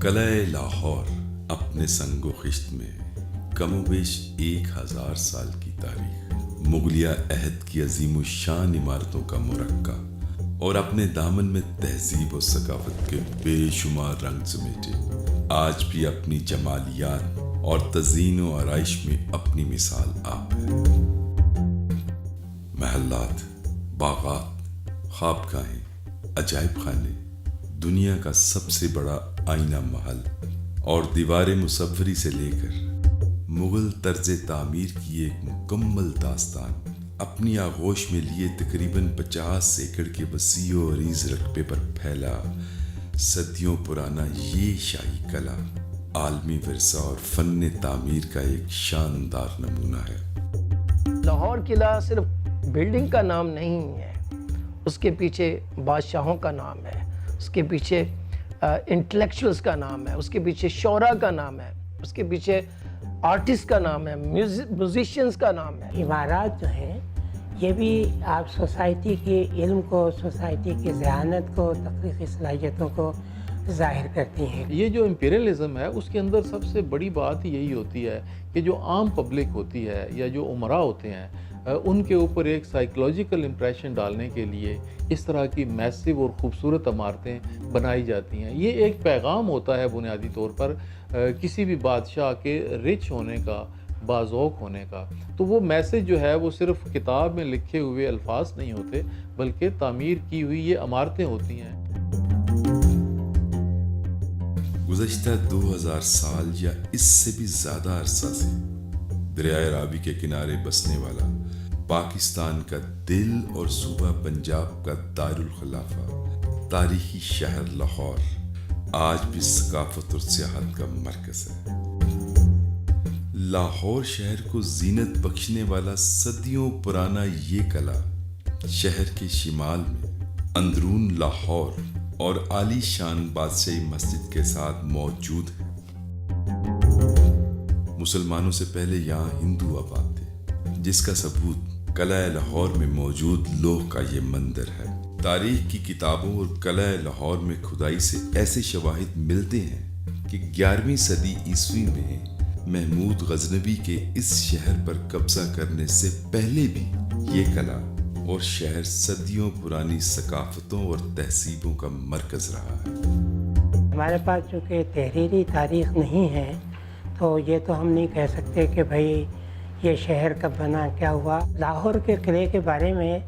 قلعہ لاہور اپنے سنگ و خشت میں کم و بیش 1000 سال کی تاریخ، مغلیہ عہد کی عظیم و شان عمارتوں کا مرکہ اور اپنے دامن میں تہذیب و ثقافت کے بے شمار رنگ سمیٹے آج بھی اپنی جمالیات اور تزئین و آرائش میں اپنی مثال آپ ہے۔ محلات، باغات، خوابگاہیں، عجائب خانے، دنیا کا سب سے بڑا آئینہ محل اور دیوار مصوری سے لے کر مغل طرز تعمیر کی ایک مکمل داستان اپنی آغوش میں لیے تقریباً 50 ایکڑ کے وسیع و عریض رقبے پر پھیلا صدیوں پرانا یہ شاہی قلعہ عالمی ورثہ اور فن تعمیر کا ایک شاندار نمونہ ہے۔ لاہور قلعہ صرف بلڈنگ کا نام نہیں ہے، اس کے پیچھے بادشاہوں کا نام ہے، اس کے پیچھے انٹلیکچوئلز کا نام ہے، اس کے پیچھے شعراء کا نام ہے، اس کے پیچھے آرٹسٹ کا نام ہے، میوزیشینز کا نام ہے۔ عمارات جو ہیں یہ بھی آپ سوسائٹی کے علم کو، سوسائٹی کی ذہانت کو، تخلیقی صلاحیتوں کو ظاہر کرتی ہیں۔ یہ جو امپیریلزم ہے اس کے اندر سب سے بڑی بات یہی ہوتی ہے کہ جو عام پبلک ہوتی ہے یا جو عمراء ہوتے ہیں ان کے اوپر ایک سائیکولوجیکل امپریشن ڈالنے کے لیے اس طرح کی میسو اور خوبصورت عمارتیں بنائی جاتی ہیں۔ یہ ایک پیغام ہوتا ہے بنیادی طور پر کسی بھی بادشاہ کے رچ ہونے کا، باذوق ہونے کا۔ تو وہ میسج جو ہے وہ صرف کتاب میں لکھے ہوئے الفاظ نہیں ہوتے بلکہ تعمیر کی ہوئی یہ عمارتیں ہوتی ہیں۔ گزشتہ 2000 سال یا اس سے بھی زیادہ عرصہ سے دریائے راوی کے کنارے بسنے والا پاکستان کا دل اور صوبہ پنجاب کا دارالخلافہ تاریخی شہر لاہور آج بھی ثقافت اور سیاحت کا مرکز ہے۔ لاہور شہر کو زینت بخشنے والا صدیوں پرانا یہ قلعہ شہر کے شمال میں اندرون لاہور اور عالی شان بادشاہی مسجد کے ساتھ موجود ہے۔ مسلمانوں سے پہلے یہاں ہندو آباد تھے، جس کا ثبوت قلعہ لاہور میں موجود لوح کا یہ مندر ہے۔ تاریخ کی کتابوں اور قلعہ لاہور میں کھدائی سے ایسے شواہد ملتے ہیں کہ 11ویں صدی عیسوی میں محمود غزنوی کے اس شہر پر قبضہ کرنے سے پہلے بھی یہ قلعہ اور شہر صدیوں پرانی ثقافتوں اور تہذیبوں کا مرکز رہا ہے۔ ہمارے پاس چونکہ تحریری تاریخ نہیں ہے تو یہ تو ہم نہیں کہہ سکتے کہ بھئی یہ شہر کب بنا، کیا ہوا۔ لاہور کے قلعے کے بارے میں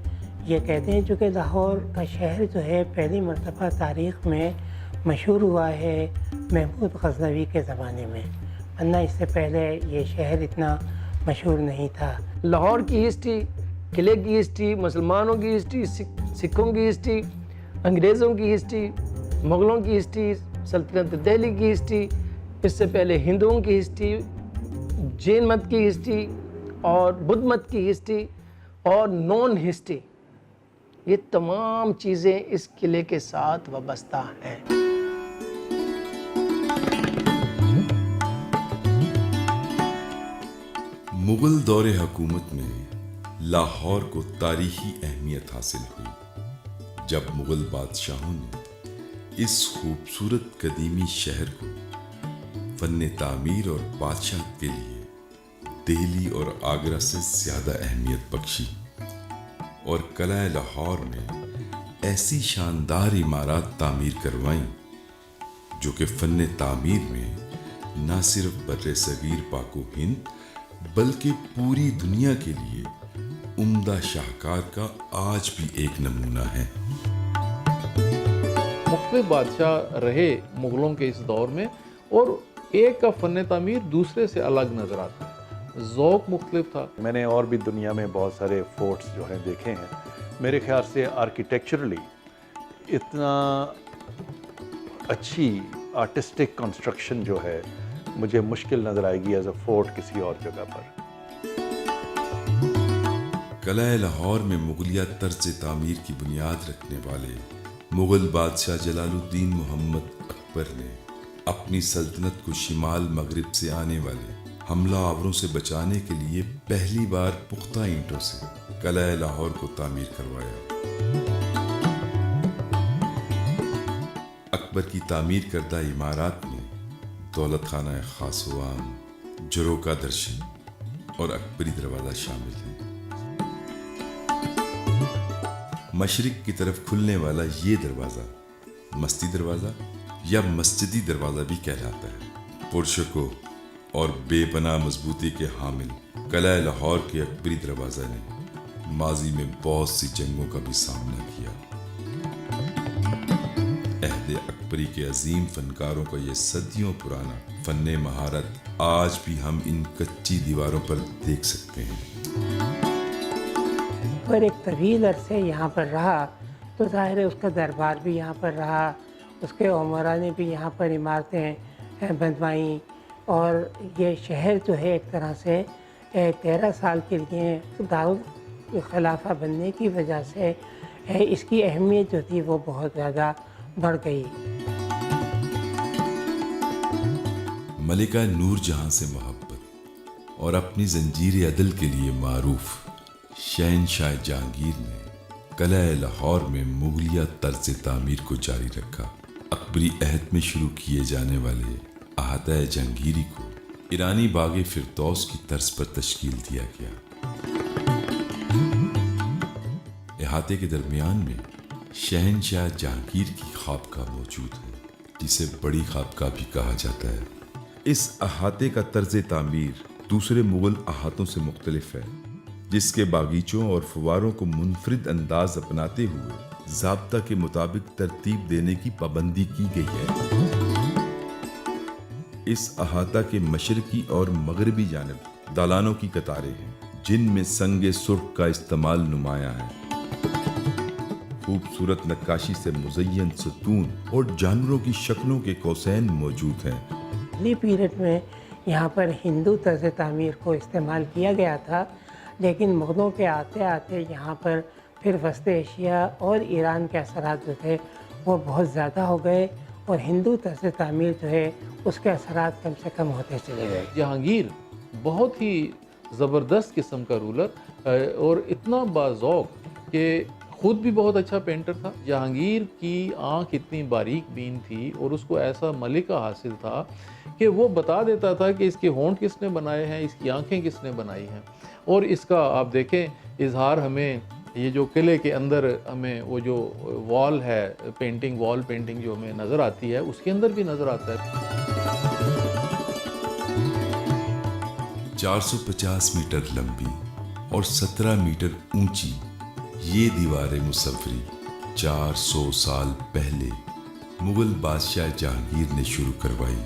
یہ کہتے ہیں چونکہ لاہور کا شہر جو ہے پہلی مرتبہ تاریخ میں مشہور ہوا ہے محمود غزنوی کے زمانے میں، ورنہ اس سے پہلے یہ شہر اتنا مشہور نہیں تھا۔ لاہور کی ہسٹری، قلعے کی ہسٹری، مسلمانوں کی ہسٹری، سکھوں کی ہسٹری، انگریزوں کی ہسٹری، مغلوں کی ہسٹری، سلطنت دہلی کی ہسٹری، اس سے پہلے ہندوؤں کی ہسٹری، جین مت کی ہسٹری اور بدھ مت کی ہسٹری اور نون ہسٹری، یہ تمام چیزیں اس قلعے کے ساتھ وابستہ ہیں۔ مغل دور حکومت میں لاہور کو تاریخی اہمیت حاصل ہوئی جب مغل بادشاہوں نے اس خوبصورت قدیمی شہر کو فن تعمیر اور بادشاہت کے لیے دہلی اور آگرہ سے زیادہ اہمیت بخشی اور قلعہ لاہور میں ایسی شاندار عمارات تعمیر کروائیں جو کہ فن تعمیر میں نہ صرف بر صغیر پاک و ہند بلکہ پوری دنیا کے لیے عمدہ شاہکار کا آج بھی ایک نمونہ ہے۔ مختلف بادشاہ رہے مغلوں کے اس دور میں اور ایک کا فن تعمیر دوسرے سے الگ نظر آتا ہے، ذوق مختلف تھا۔ میں نے اور بھی دنیا میں بہت سارے فورٹس جو ہیں دیکھے ہیں، میرے خیال سے آرکیٹیکچرلی اتنا اچھی آرٹسٹک کنسٹرکشن جو ہے مجھے مشکل نظر آئے گی ایز اے فورٹ کسی اور جگہ پر۔ قلعہ لاہور میں مغلیہ طرز تعمیر کی بنیاد رکھنے والے مغل بادشاہ جلال الدین محمد اکبر نے اپنی سلطنت کو شمال مغرب سے آنے والے حملہ آوروں سے بچانے کے لیے پہلی بار پختہ اینٹوں سے قلعہ لاہور کو تعمیر کروایا۔ اکبر کی تعمیر کردہ عمارات میں दौलत खाना खासवान, जरोका दर्शन और अकबरी दरवाज़ा शामिल हैं। मशरिक की तरफ खुलने वाला ये दरवाज़ा मस्ती दरवाज़ा या मस्जिदी दरवाज़ा भी कहलाता है। पुरशकों और बेपनाह मजबूती के हामिल किला लाहौर के अकबरी दरवाज़ा ने माजी में बहुत सी जंगों का भी सामना किया। अहद अकबरी के अजीम फनकारों का ये सदियों पुराना फन्ने महारत आज भी हम इन कच्ची दीवारों पर देख सकते हैं। पर एक तवील अरसे यहाँ पर रहा तो ज़ाहिर है उसका दरबार भी यहाँ पर रहा, उसके उमरा ने भी यहाँ पर इमारतें बनवाई, और ये शहर जो है एक तरह से 13 साल के लिए दारुल खिलाफा बनने की वजह से इसकी अहमियत जो थी वो बहुत ज़्यादा बढ़ गई। मलिका नूर जहां से मोहब्बत और अपनी जंजीर अदल के लिए मारूफ शहनशाह जहांगीर ने किला लाहौर में मुगलिया तर्ज तामीर को जारी रखा। अकबरी अहद में शुरू किए जाने वाले अहाता जहांगीरी को ईरानी बाग फिरदौस की तर्ज पर तश्कील दिया गया। अहाते के दरमियान में शहनशाह जहांगीर की खाबगाह मौजूद है, जिसे बड़ी खाबगाह भी कहा जाता है। इस अहाते का तर्ज तामीर दूसरे मुगल अहातों से मुख्तलिफ है, जिसके बागीचों और फवारों को मुनफरिद अंदाज अपनाते हुए ज़ाब्ता के मुताबिक तरतीब देने की पाबंदी की गई है। इस अहाता के मशरकी और मगरबी जानिब दालानों की कतारें हैं, जिनमें संगे सुर्ख का इस्तेमाल नुमाया है। खूबसूरत नक्काशी से मुज़य्यन सतून और जानवरों की शक्लों के कौसैन मौजूद हैं। पहले पीरियड में यहाँ पर हिंदू तर्ज तामीर को इस्तेमाल किया गया था, लेकिन मुग़लों के आते आते यहाँ पर फिर वस्त एशिया और ईरान के असरात जो थे वो बहुत ज़्यादा हो गए, और हिंदू तर्ज तामीर जो है उसके असरात कम से कम होते चले गए। जहांगीर बहुत ही ज़बरदस्त किस्म का रूलर और इतना बाज़ौक़ कि ख़ुद भी बहुत अच्छा पेंटर था। जहांगीर की आँख इतनी बारीक बीन थी और उसको ऐसा मलिका हासिल था कि वो बता देता था कि इसके होंठ किसने बनाए हैं, इसकी आँखें किसने बनाई हैं। और इसका आप देखें इजहार हमें ये जो किले के अंदर हमें वो जो वॉल है पेंटिंग, वॉल पेंटिंग जो हमें नज़र आती है उसके अंदर भी नज़र आता है। 450 मीटर लंबी और 17 मीटर ऊंची ये दीवार मुसव्वरी 400 साल पहले मुगल बादशाह जहांगीर ने शुरू करवाई।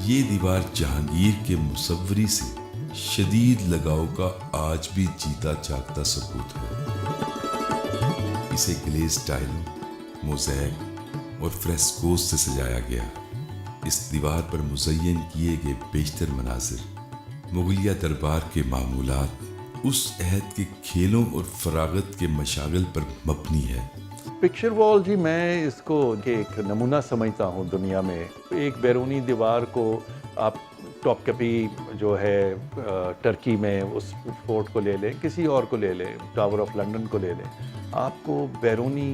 ये दीवार जहांगीर के मुसव्वरी से शदीद लगाव का आज भी जीता जागता सबूत है। इसे ग्लेज़ टाइलों, मोज़ैक और फ्रेस्कोस से सजाया गया। इस दीवार पर मुज़य्यन किए गए बेशतर मनाजिर मुगलिया दरबार के मामूलात, उस अहद के खेलों और फरागत के मशागिल पर मबनी है। पिक्चर वॉल जी, मैं इसको एक नमूना समझता हूँ दुनिया में। एक बैरूनी दीवार को आप टॉपकपी जो है टर्की में उस फोर्ट को ले लें, किसी और को ले लें, टावर ऑफ लंदन को ले लें, आपको बैरूनी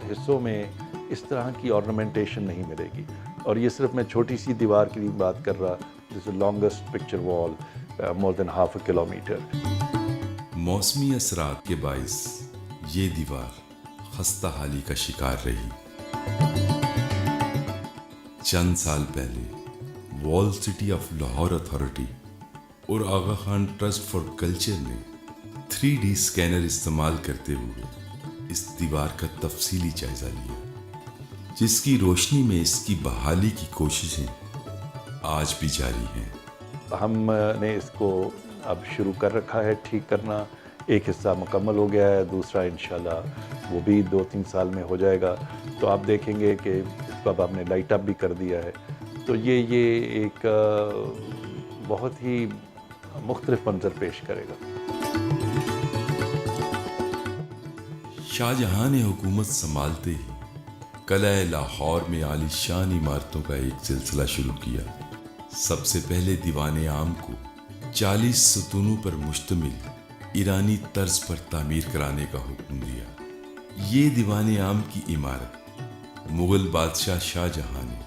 हिस्सों में इस तरह की ऑर्नामेंटेशन नहीं मिलेगी। और ये सिर्फ मैं छोटी सी दीवार की बात कर रहा, this is longest picture wall, more than half a kilometre. मौसमी असरात के बाइस ये दीवार खस्ता हाली का शिकार रही। चंद साल पहले wall city of Lahore authority और आगा खान ट्रस्ट फॉर कल्चर ने 3D स्कैनर इस्तेमाल करते हुए इस दीवार का तफसीली जायजा लिया, जिसकी रोशनी में इसकी बहाली की कोशिशें आज भी जारी हैं। हमने इसको अब शुरू कर रखा है ठीक करना। एक हिस्सा मुकम्मल हो गया है, दूसरा इंशाल्लाह वो भी 2-3 साल में हो जाएगा। तो आप देखेंगे कि इसको अब हमने लाइट अप भी कर दिया है। तो ये एक बहुत ही मुख्तलिफ मंजर पेश करेगा। शाहजहां ने हुकूमत संभालते ही किला लाहौर में आलीशान इमारतों का एक सिलसिला शुरू किया। सबसे पहले दीवान आम को 40 सतूनों पर मुश्तमिल ईरानी तर्ज पर तामीर कराने का हुक्म दिया। ये दीवान आम की इमारत मुगल बादशाह शाहजहां ने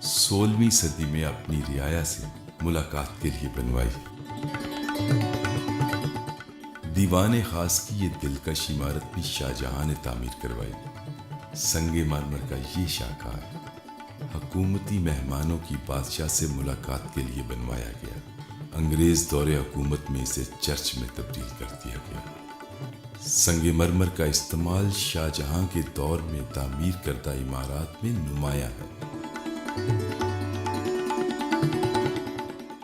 16वीं सदी में अपनी रियाया से मुलाकात के लिए बनवाई। दीवाने खास की ये दिलकश इमारत भी शाहजहां ने तामीर करवाई। संगे मरमर का ये शाहकार हुकूमती मेहमानों की बादशाह से मुलाकात के लिए बनवाया गया। अंग्रेज दौरे हुकूमत में इसे चर्च में तब्दील कर दिया गया। संगे मरमर का इस्तेमाल शाहजहां के दौर में तामीर करदा इमारत में नुमाया है।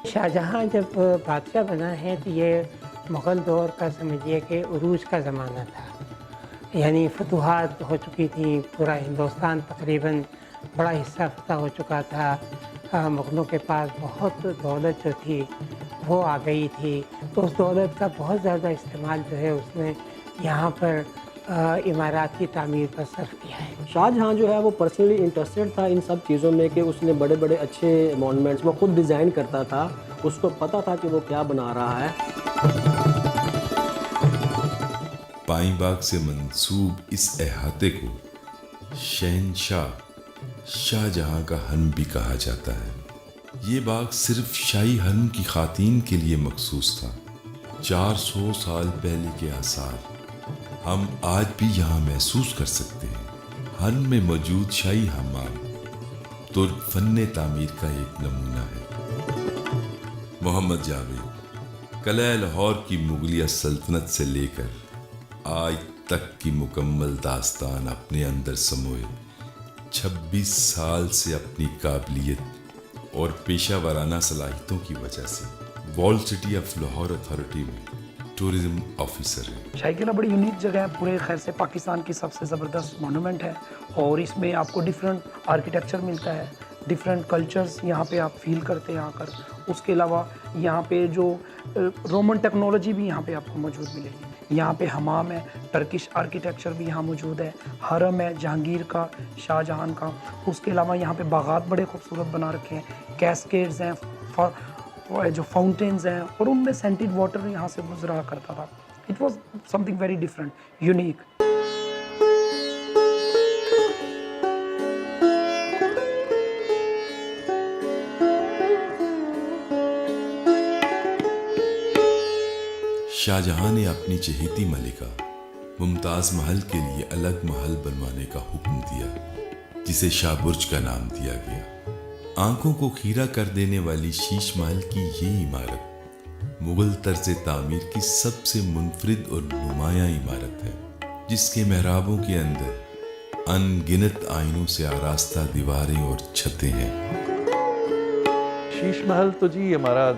शाहजहां जब बादशाह बना है तो ये मुग़ल दौर का समझिए कि उरूज का ज़माना था, यानी फतूहात हो चुकी थी, पूरा हिंदुस्तान तकरीबन बड़ा हिस्सा फतह हो चुका था। मुग़लों के पास बहुत दौलत जो थी वो आ गई थी, तो उस दौलत का बहुत ज़्यादा इस्तेमाल जो है उसने यहाँ पर इमारत की तामीर पर सर्फ किया है। शाहजहां जो है वो पर्सनली इंटरेस्टेड था इन सब चीज़ों में कि उसने बड़े बड़े अच्छे मॉन्यूमेंट्स वो खुद डिज़ाइन करता था, उसको पता था कि वो क्या बना रहा है। पाइन बाग से मंसूब इस अहाते को शहनशाह शाहजहां का हरम भी कहा जाता है। ये बाग सिर्फ शाही हरम की खातीन के लिए मखसूस था। 400 साल पहले के आसार हम आज भी यहाँ महसूस कर सकते हैं। हरम में मौजूद शाही हमाम तुर्क फन्ने तामीर का एक नमूना है। मोहम्मद जावेद कलह लाहौर की मुगलिया सल्तनत से लेकर आज तक की मुकम्मल दास्तान अपने अंदर समोए 26 साल से अपनी काबिलियत और पेशा वाराना सलाहियतों की वजह से wall city of Lahore authority में टूरिज्म ऑफिसर है। शाही किला बड़ी यूनिक जगह है, पूरे खैर से पाकिस्तान की सबसे ज़बरदस्त मॉन्यूमेंट है और इसमें आपको डिफरेंट आर्किटेक्चर मिलता है, डिफरेंट कल्चर्स यहाँ पे आप फील करते हैं आकर। उसके अलावा यहाँ पे जो रोमन टेक्नोलॉजी भी यहाँ पे आपको मौजूद मिलेगी। यहाँ पे हमाम है, टर्किश आर्किटेक्चर भी यहाँ मौजूद है, हरम है जहांगीर का, शाहजहां का। उसके अलावा यहाँ पे बागात बड़े खूबसूरत बना रखे हैं, कैस्केड्स हैं, जो फाउंटेन्स हैं, और उनमें सेंटेड वाटर यहाँ से गुजरा करता था। It was something very different, unique. Shah Jahan ने अपनी चहेती मलिका मुमताज़ महल के लिए अलग महल बनवाने का हुक्म दिया, जिसे शाहबुर्ज का नाम दिया गया। आंखों को खीरा कर देने वाली शीश महल की ये इमारत मुगल तर्ज तामीर की सबसे मुनफरिद और नुमाया इमारत है, जिसके महराबों के अंदर अनगिनत आइनों से आरास्ता दीवारें और छतें हैं। शीश महल तो जी हमारा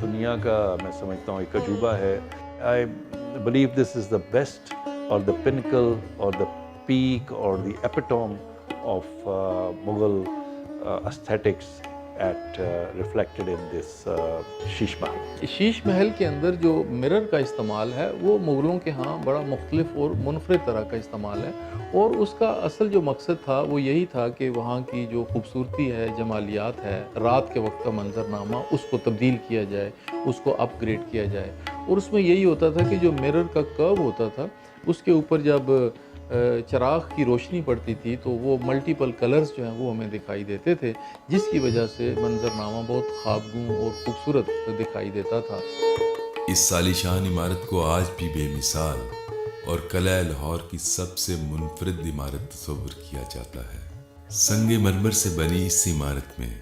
दुनिया का मैं समझता हूँ एक अजूबा है। I believe this is the best और द पिनकल और द पीक और the epitome of Mughal aesthetics reflected in this Sheesh Mahal. Sheesh Mahal के अंदर जो मिरर का इस्तेमाल है वो मुग़लों के यहाँ बड़ा मुख्तलिफ और मुनफरिद तरह का इस्तेमाल है, और उसका असल जो मकसद था वो यही था कि वहाँ की जो खूबसूरती है, जमालियात है, रात के वक्त का मंजरनामा, उसको तब्दील किया जाए, उसको अपग्रेड किया जाए। और उसमें यही होता था कि जो मिरर का कर्व होता था उसके ऊपर जब चराग की रोशनी पड़ती थी तो वो मल्टीपल कलर्स जो हैं वो हमें दिखाई देते थे, जिसकी वजह से मंजरनामा बहुत ख्वाबगूं और खूबसूरत दिखाई देता था। इस सालिशान इमारत को आज भी बेमिसाल और कलह लाहौर की सबसे मुनफरिद इमारत तस्वुर किया जाता है। संगे मरमर से बनी इस इमारत में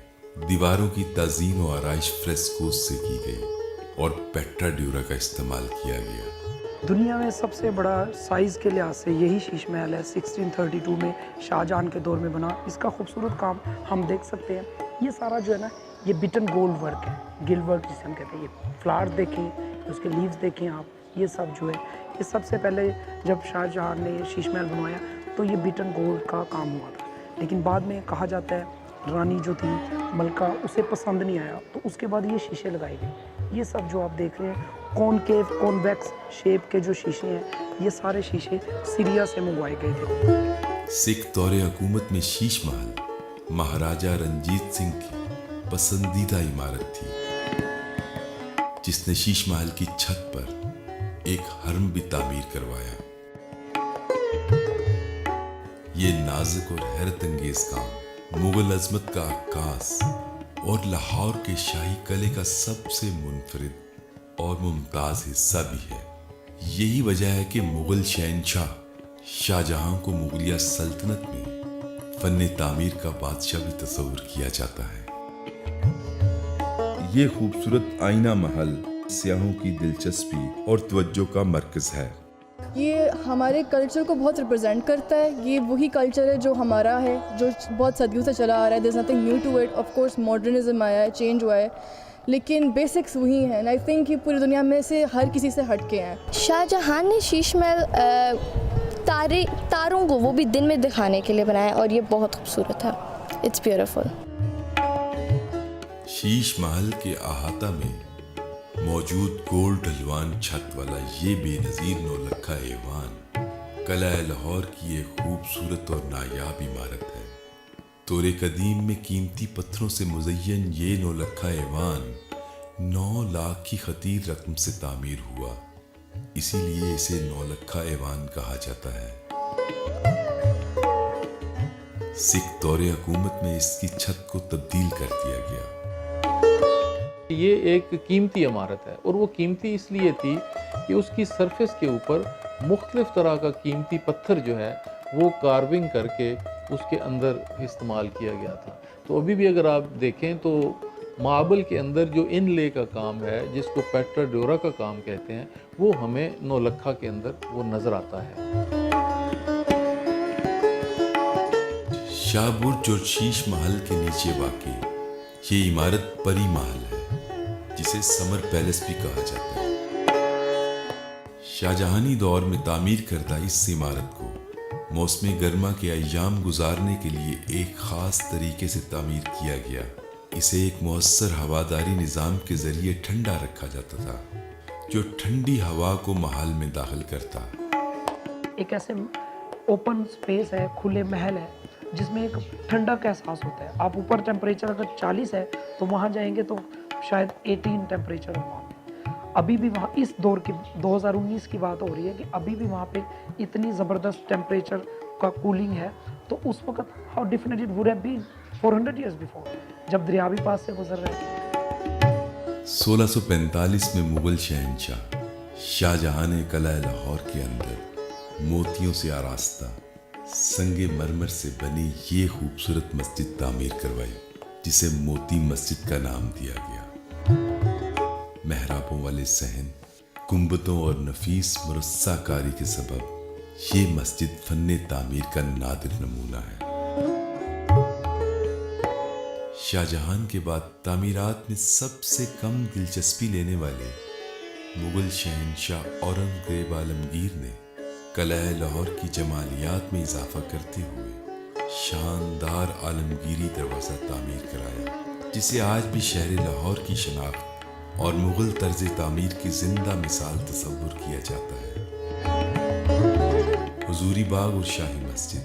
दीवारों की ताज़ीन और आराइश फ्रेस्कोस से की गई और पेट्रा ड्यूरा का इस्तेमाल किया गया। दुनिया में सबसे बड़ा साइज़ के लिहाज से यही शीश महल है। 1632 में शाहजहां के दौर में बना। इसका खूबसूरत काम हम देख सकते हैं। ये सारा जो है ना, ये बिटन गोल्ड वर्क है, गिल वर्क जिसे हम कहते हैं। ये फ्लावर्स देखें, उसके लीव्स देखें आप, ये सब जो है, ये सबसे पहले जब शाहजहां ने शीश महल बनवाया तो ये बिटन गोल्ड का काम हुआ था। लेकिन बाद में कहा जाता है रानी जो थी मलका, उसे पसंद नहीं आया, तो उसके बाद ये शीशे लगाए गए। ये सब जो आप देख रहे हैं कॉनकेव कॉन्वेक्स शेप के जो शीशे हैं, ये सारे शीशे सीरिया से मंगवाए गए थे। सिख दौरे हुकूमत में शीश महल महाराजा रंजीत सिंह की पसंदीदा इमारत थी, जिसने शीश महल की छत पर एक हरम भी तामीर करवाया। ये नाजुक और हैरत अंगेज काम मुगल अजमत का अक्कास और लाहौर के शाही कले का सबसे मुनफरिद और मुमताज हिस्सा भी है। यही वजह है कि मुगल शहनशाह शाहजहां को मुगलिया सल्तनत में फन तामीर का बादशाह भी तस्वुर किया जाता है। ये खूबसूरत आईना महल सियाहों की दिलचस्पी और तवज्जो का मरकज है। ये हमारे कल्चर को बहुत रिप्रेजेंट करता है। ये वही कल्चर है जो हमारा है, जो बहुत सदियों से चला आ रहा है। There is nothing new to it. Of course modernism आया है, चेंज हुआ है, लेकिन बेसिक्स वही हैं। एंड आई थिंक ये पूरी दुनिया में से हर किसी से हट के हैं। शाहजहां ने शीश महल तारों को वो भी दिन में दिखाने के लिए बनाया और ये बहुत खूबसूरत है। It's beautiful. शीश महल के अहाता में मौजूद गोल ढलवान छत वाला ये बेनज़ीर नौलखा ऐवान कलाए लाहौर की एक खूबसूरत और नायाब इमारत है। तोरे कदीम में कीमती पत्थरों से मुज़य्यन ये नौलखा ऐवान 9 लाख की खतीर रकम से तामीर हुआ, इसीलिए इसे नौलखा ऐवान कहा जाता है। सिख दौरे हुकूमत में इसकी छत को तब्दील कर दिया गया। ये एक कीमती इमारत है और वो कीमती इसलिए थी कि उसकी सरफेस के ऊपर मुख्तलिफ तरह का कीमती पत्थर जो है वो कार्विंग करके उसके अंदर इस्तेमाल किया गया था। तो अभी भी अगर आप देखें तो मार्बल के अंदर जो इनले का काम है, जिसको पेट्रा डोरा का काम कहते हैं, वो हमें नौलखा के अंदर वो नज़र आता है। शाह बुर्ज और शीश महल के नीचे वाक़ई ये इमारत परी महल है, जिसे समर पैलेस भी कहा जाता है। शाहजहानी दौर में तामीर करदा इस इमारत को मौसम गर्मा के अय्याम गुजारने के लिए एक ख़ास तरीके से तामीर किया गया। इसे एक मुअस्सर हवादारी निज़ाम के ज़रिए ठंडा रखा जाता था, जो ठंडी हवा को महल में दाखिल करता। एक ऐसे ओपन स्पेस है, खुले महल है, जिसमें एक ठंडा का एहसास होता है। आप ऊपर टेम्परेचर अगर 40 है तो वहाँ जाएंगे तो शायद 18 टेम्परेचर हो वहाँ पे। अभी भी वहाँ इस दौर की 2019 की बात हो रही है कि अभी भी वहाँ पे इतनी ज़बरदस्त टेम्परेचर का कूलिंग है। तो उस वक्त how different it would have been 400 years before, जब दरिया भी पास से गुजर रहे थे। 1645 में मुगल शहनशाह शाहजहां ने कलाए लाहौर के अंदर मोतियों से आरास्ता संगे मरमर से बनी ये खूबसूरत मस्जिद तामीर करवाई, जिसे मोती मस्जिद का नाम दिया गया। मेहराबों वाले सहन, गुंबदों और नफीस मुरस्साकारी के सबब ये मस्जिद फन्ने तामीर का नादिर नमूना है। शाहजहां के बाद तामीरात में सबसे कम दिलचस्पी लेने वाले मुगल शहनशाह औरंगजेब आलमगीर ने कलाए लाहौर की जमालियात में इजाफा करते हुए शानदार आलमगीरी दरवाज़ा तामीर कराया, जिसे आज भी शहर लाहौर की शनाख्त और मुगल तर्ज तामीर की जिंदा मिसाल तस्वुर किया जाता है। हुजूरी बाग और शाही मस्जिद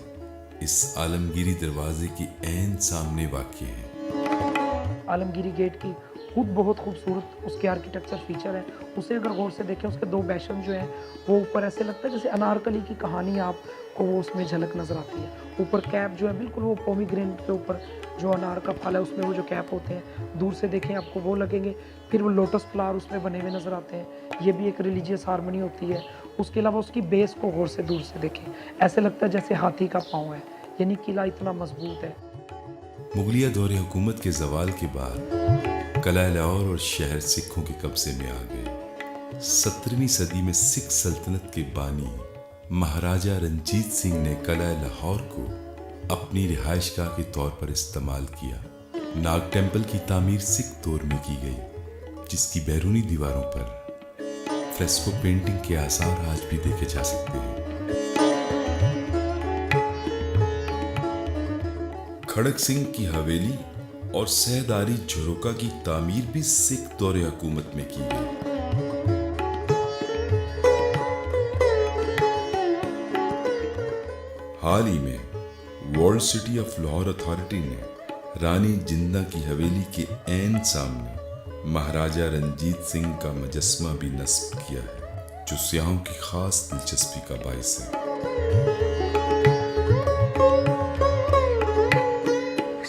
इस आलमगीरी दरवाजे के ऐन सामने वाक़ है। आलमगीरी गेट की खुद बहुत खूबसूरत उसके आर्किटेक्चर फीचर है। उसे अगर गौर से देखें, उसके 2 बैशन जो हैं वो ऊपर ऐसे लगता है जैसे अनारकली की कहानी आपको वो उसमें झलक नज़र आती है। ऊपर कैप जो है बिल्कुल वो पोमीग्रेनेट के ऊपर जो अनार का फल है उसमें वो जो कैप होते हैं, दूर से देखें आपको वो लगेंगे। फिर वो लोटस फ्लावर उसमें बने हुए नज़र आते हैं। ये भी एक रिलीजियस हारमनी होती है। उसके अलावा उसकी बेस को गौर से दूर से देखें, ऐसे लगता है जैसे हाथी का पाँव है, यानी किला इतना मजबूत है। मुगलिया दौरे हुकूमत के जवाल के बाद कलाए लाहौर और शहर सिखों के कब्जे में आ गए। 17वीं सदी में सिख सल्तनत के बानी महाराजा रंजीत सिंह ने कलाए लाहौर को अपनी रिहाइशगाह के तौर पर इस्तेमाल किया। नाग टेम्पल की तामीर सिख दौर में की गई, जिसकी बैरूनी दीवारों पर फ्रेस्को पेंटिंग के आसार आज भी देखे जा सकते हैं। खड़क सिंह की हवेली और सहदारी झरोका की तामीर भी सिख दौरे हुकूमत में की गई। हाल ही में world city of Lahore authority ने रानी जिंदा की हवेली के ऐन सामने महाराजा रंजीत सिंह का मुजस्मा भी नस्ब किया है, जो सियाहों की खास दिलचस्पी का बाइस है।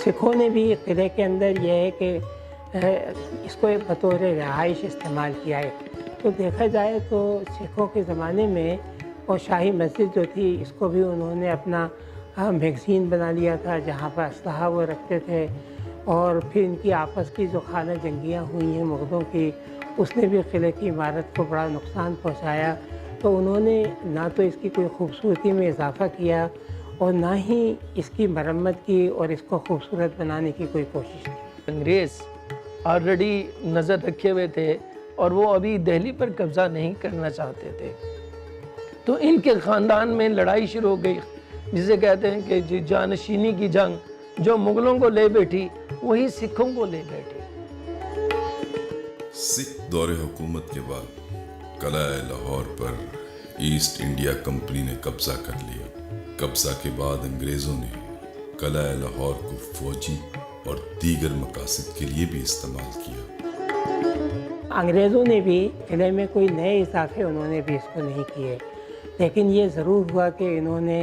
सिखों ने भी किले के अंदर यह है कि इसको एक बतौर रहाइश इस्तेमाल किया है। तो देखा जाए तो सिखों के ज़माने में और शाही मस्जिद जो थी इसको भी उन्होंने अपना मैगज़ीन बना लिया था जहाँ पर असलहा वो रखते थे। और फिर इनकी आपस की जो खाना जंगियाँ हुई हैं मुग़लों की, उसने भी किले की इमारत को बड़ा नुकसान पहुँचाया। तो उन्होंने ना तो इसकी कोई खूबसूरती में इजाफ़ा किया और ना ही इसकी मरम्मत की और इसको खूबसूरत बनाने की कोई कोशिश की। अंग्रेज़ ऑलरेडी नज़र रखे हुए थे और वो अभी दिल्ली पर कब्ज़ा नहीं करना चाहते थे। तो इनके ख़ानदान में लड़ाई शुरू हो गई, जिसे कहते हैं कि जी जानशीनी की जंग, जो मुग़लों को ले बैठी वही सिखों को ले बैठी। सिख दौरे हुकूमत के बाद किला लाहौर पर ईस्ट इंडिया कंपनी ने कब्जा कर लिया। कब्जा के बाद अंग्रेज़ों ने किला लाहौर को फौजी और दीगर मकासद के लिए भी इस्तेमाल किया। अंग्रेज़ों ने भी किले में कोई नए इजाफे उन्होंने भी इसको नहीं किए, लेकिन ये ज़रूर हुआ कि इन्होंने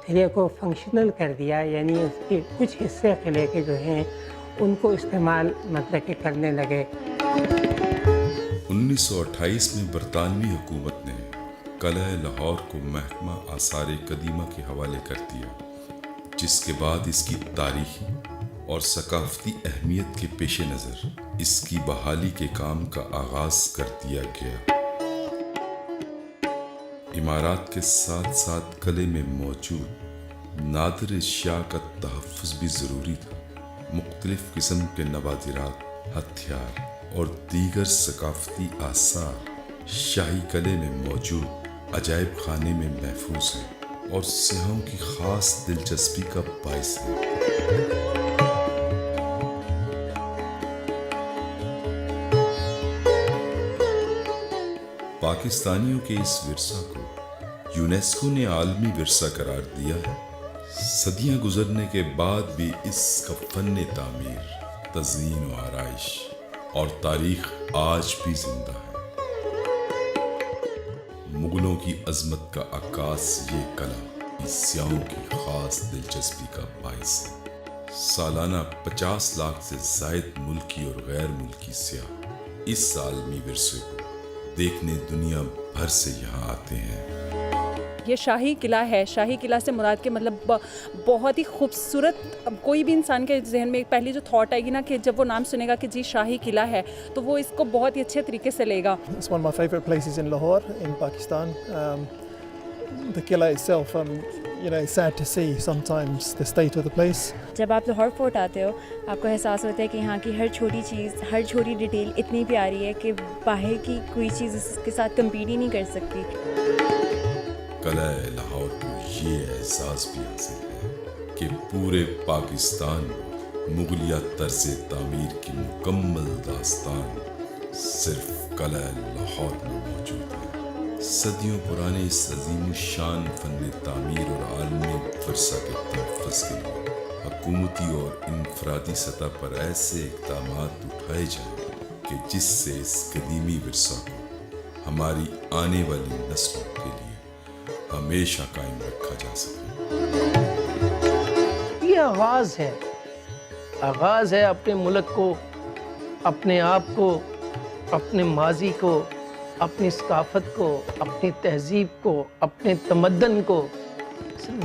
किले को फंक्शनल कर दिया, यानी उसके कुछ हिस्से किले के जो हैं उनको इस्तेमाल मतलब कि करने लगे। 1928 में बरतानवी हुकूमत ने किला लाहौर को महकमा आसार कदीमा के हवाले कर दिया, जिसके बाद इसकी तारीखी और सकाफती अहमियत के पेश नज़र इसकी बहाली के काम का आगाज़ कर दिया गया। इमारत के साथ साथ किले में मौजूद नादिर अशिया का तहफ़्फ़ुज़ भी ज़रूरी था। मुख्तलिफ़ किस्म के नवादिरात, हथियार और दीगर सकाफती आसार शाही किले में मौजूद अजायब खाने में महफूज है और सियाहों की ख़ास दिलचस्पी का बाइस है। पाकिस्तानियों के इस विरसा को यूनेस्को ने आलमी विरसा करार दिया है। सदियां गुजरने के बाद भी इसका फन्ने तामीर, तज़ीन व आराइश और तारीख आज भी जिंदा है। मुगलों की अजमत का आकाश ये किला सियाहों की खास दिलचस्पी का बाइस है। सालाना 50 लाख से जायद मुल्की और गैर मुल्की सियाह इस आलमी विरसे को देखने दुनिया भर से यहाँ आते हैं। ये शाही किला है। शाही किला से मुराद के मतलब बहुत ही खूबसूरत, कोई भी इंसान के जहन में पहली जो थॉट आएगी ना कि जब वो नाम सुनेगा कि जी शाही किला है, तो वो इसको बहुत ही अच्छे तरीके से लेगा। It's one of my favorite places in Lahore in Pakistan. The Qila itself, you know, it's sad to see sometimes the state of the place. जब आप लाहौर फोर्ट आते हो आपको एहसास होता है कि यहाँ की हर छोटी चीज़, हर छोटी डिटेल इतनी प्यारी है कि बाहर की कोई चीज़ इसके साथ कम्पीट ही नहीं कर सकती। किला लाहौर को ये एहसास भी हासिल है कि पूरे पाकिस्तान में मुगलिया तर्ज तामीर की मुकम्मल दास्तान सिर्फ किला लाहौर में मौजूद है। सदियों पुराने इस अजीम शान फन तामीर और आलमी वर्सा के तहफ़्फ़ुज़ के लिए हुकूमती और इनफरादी सतह पर ऐसे इक़दामात उठाए जाएं कि जिससे इस कदीमी विरसा को हमारी आने वाली नस्लों के लिए हमेशा कायम रखा जा सके। ये आगाज़ है अपने मुल्क को, अपने आप को, अपने माजी को, अपनी सकाफत को, अपनी तहजीब को, अपने तमद्दन को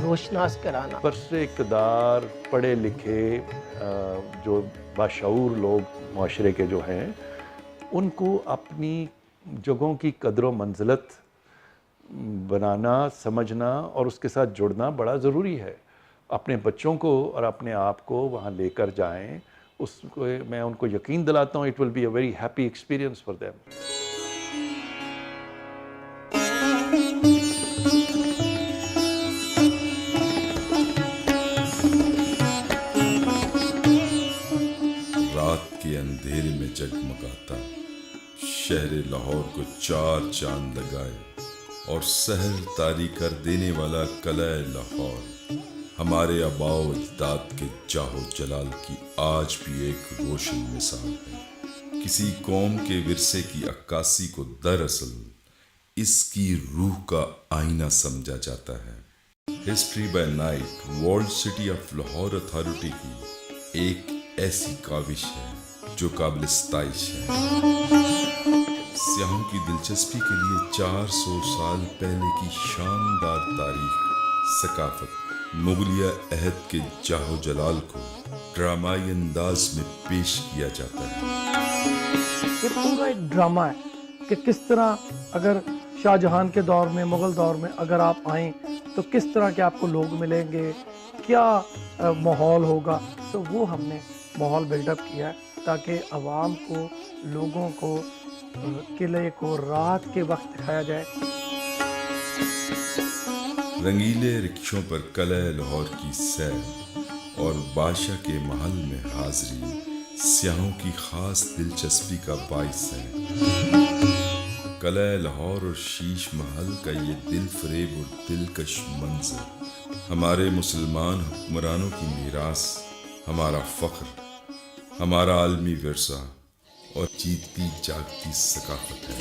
रोशनास कराना। बरसे इक़्तिदार, पढ़े लिखे जो बाशऊर लोग माशरे के जो हैं, उनको अपनी जगहों की कदर व मंजिलत बनाना, समझना और उसके साथ जुड़ना बड़ा ज़रूरी है। अपने बच्चों को और अपने आप को वहाँ लेकर जाएं, उसको मैं उनको यकीन दिलाता हूँ, it will be a very happy experience for them. रात के अंधेरे में जगमगाता शहर लाहौर को 4 चांद लगाए और सहर तारी कर देने वाला किला लाहौर हमारे आबाओ अजदाद के जाहो जलाल की आज भी एक रोशन मिसाल है। किसी कौम के विरसे की अक्कासी को दरअसल इसकी रूह का आईना समझा जाता है। History by night world city of Lahore authority की ایک ایسی کاوش ہے جو قابل ستائش ہے۔ سیاحوں کی دلچسپی کے لیے 400 سال پہلے کی شاندار تاریخ، ثقافت، مغلیہ عہد کے جاہ و جلال کو ڈرامائی انداز میں پیش کیا جاتا ہے۔ یہ پورا ایک ڈرامہ ہے کہ کس طرح اگر شاہ جہان کے دور میں، مغل دور میں اگر آپ آئیں تو کس طرح کے آپ کو لوگ ملیں گے، کیا ماحول ہوگا، تو وہ ہم نے ماحول بلڈ اپ کیا ہے تاکہ عوام کو، لوگوں کو قلعے کو رات کے وقت دکھایا جائے۔ رنگیلے رکشوں پر قلعہ لاہور کی سیر اور بادشاہ کے محل میں حاضری سیاحوں کی خاص دلچسپی کا باعث ہے۔ قلعہ لاہور اور شیش محل کا یہ دل فریب اور دلکش منظر ہمارے مسلمان حکمرانوں کی میراث، ہمارا فخر، ہمارا عالمی ورثہ اور جیتی جاگتی ثقافت ہے۔